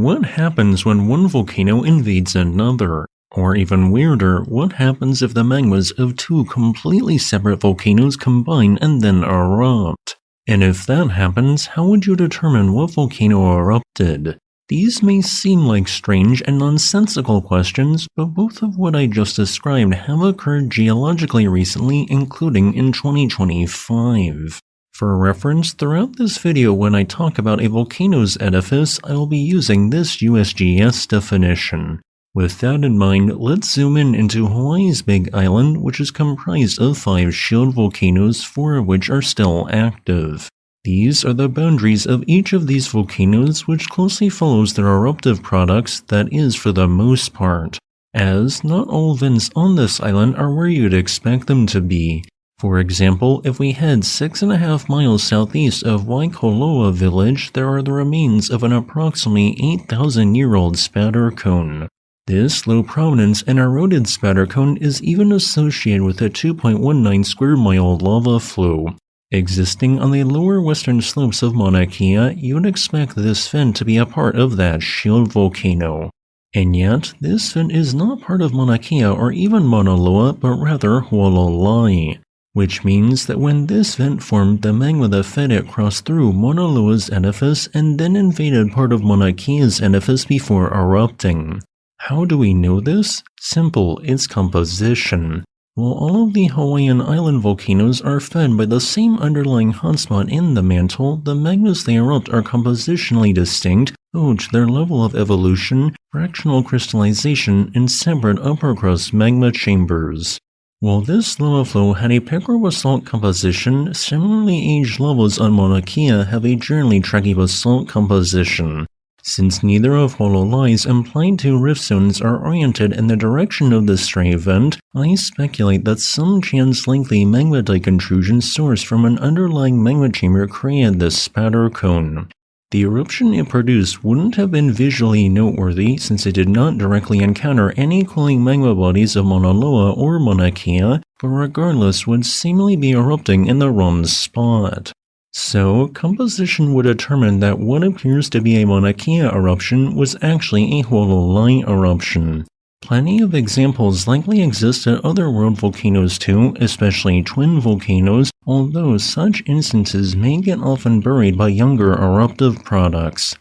What happens when one volcano invades another? Or even weirder, what happens if the magmas of two completely separate volcanoes combine and then erupt? And if that happens, how would you determine what volcano erupted? These may seem like strange and nonsensical questions, but both of what I just described have occurred geologically recently, including in 2025. For reference, throughout this video when I talk about a volcano's edifice, I will be using this USGS definition. With that in mind, let's zoom in into Hawaii's Big Island, which is comprised of 5 shield volcanoes, 4 of which are still active. These are the boundaries of each of these volcanoes, which closely follows their eruptive products, that is for the most part, as not all vents on this island are where you'd expect them to be. For example, if we head 6.5 miles southeast of Waikoloa village, there are the remains of an approximately 8,000-year-old spatter cone. This low prominence and eroded spatter cone is even associated with a 2.19 square mile lava flow. Existing on the lower western slopes of Mauna Kea, you would expect this vent to be a part of that shield volcano. And yet, this vent is not part of Mauna Kea or even Mauna Loa, but rather Hualalai, which means that when this vent formed, the magma that fed it crossed through Mauna Loa's edifice and then invaded part of Mauna Kea's edifice before erupting. How do we know this? Simple, it's composition. While all of the Hawaiian island volcanoes are fed by the same underlying hotspot in the mantle, the magmas they erupt are compositionally distinct owed to their level of evolution, fractional crystallization, and separate upper crust magma chambers. While this lava flow had a picrobasalt composition, similarly aged lavas on Mauna Kea have a generally trachybasalt composition. Since neither of Hualalai's implied 2 rift zones are oriented in the direction of the stray vent, I speculate that some chance-lengthy magmatite intrusion sourced from an underlying magma chamber created this spatter cone. The eruption it produced wouldn't have been visually noteworthy since it did not directly encounter any cooling magma bodies of Mauna Loa or Mauna Kea, but regardless would seemingly be erupting in the wrong spot. So, composition would determine that what appears to be a Mauna Kea eruption was actually a Hualalai eruption. Plenty of examples likely exist at other world volcanoes too, especially twin volcanoes, although such instances may get often buried by younger eruptive products.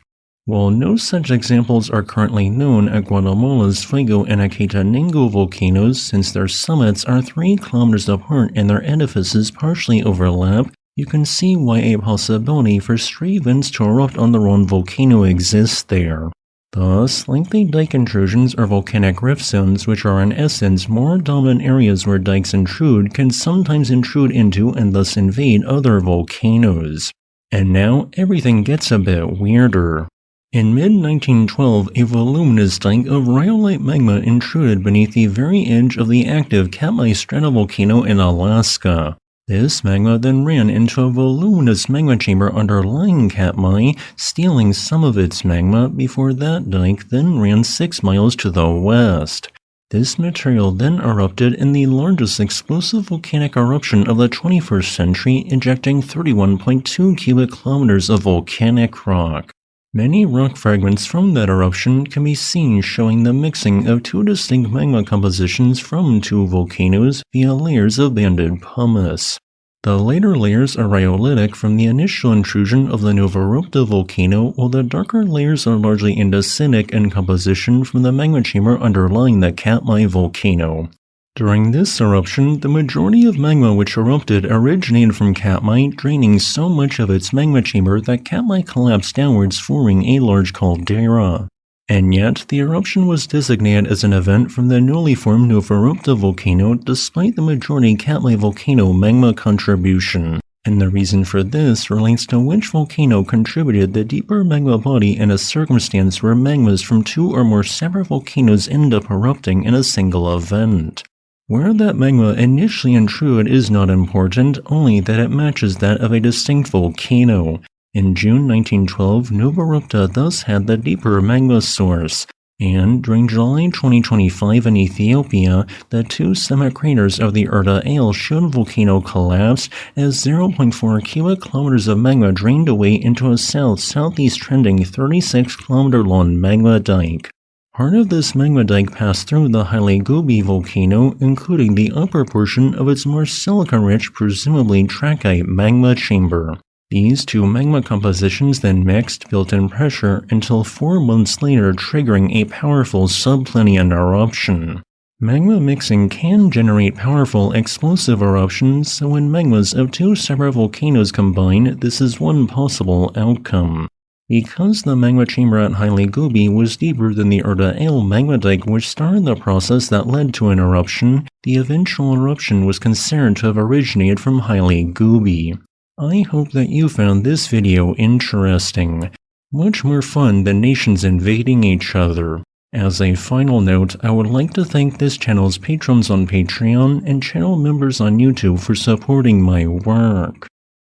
While no such examples are currently known at Guatemala's Fuego and Acatenango volcanoes since their summits are 3 kilometers apart and their edifices partially overlap, you can see why a possibility for stray vents to erupt on the wrong volcano exists there. Thus, lengthy dike intrusions or volcanic rift zones, which are in essence more dominant areas where dikes intrude, can sometimes intrude into and thus invade other volcanoes. And now, everything gets a bit weirder. In mid-1912, a voluminous dike of rhyolite magma intruded beneath the very edge of the active Katmai stratovolcano in Alaska. This magma then ran into a voluminous magma chamber underlying Katmai, stealing some of its magma before that dike then ran 6 miles to the west. This material then erupted in the largest explosive volcanic eruption of the 21st century, ejecting 31.2 cubic kilometers of volcanic rock. Many rock fragments from that eruption can be seen showing the mixing of 2 distinct magma compositions from 2 volcanoes via layers of banded pumice. The later layers are rhyolitic from the initial intrusion of the Novarupta volcano, while the darker layers are largely andesitic in composition from the magma chamber underlying the Katmai volcano. During this eruption, the majority of magma which erupted originated from Katmai, draining so much of its magma chamber that Katmai collapsed downwards, forming a large caldera. And yet, the eruption was designated as an event from the newly formed Novarupta volcano despite the majority Katmai volcano magma contribution. And the reason for this relates to which volcano contributed the deeper magma body in a circumstance where magmas from 2 or more separate volcanoes end up erupting in a single event. Where that magma initially intruded is not important, only that it matches that of a distinct volcano. In June 1912, Novarupta thus had the deeper magma source. And during July 2025 in Ethiopia, the two summit craters of the Erta Ale showed volcano collapse as 0.4 cubic kilometers of magma drained away into a south-southeast trending 36-kilometer-long magma dike. Part of this magma dike passed through the Hayli Gubbi volcano, including the upper portion of its more silica-rich, presumably trachyte magma chamber. These two magma compositions then mixed, built in pressure, until 4 months later triggering a powerful subplinian eruption. Magma mixing can generate powerful explosive eruptions, so when magmas of two separate volcanoes combine, this is one possible outcome. Because the magma chamber at Hayli Gubbi was deeper than the Erta Ale magma dike which started the process that led to an eruption, the eventual eruption was considered to have originated from Hayli Gubbi. I hope that you found this video interesting. Much more fun than nations invading each other. As a final note, I would like to thank this channel's patrons on Patreon and channel members on YouTube for supporting my work.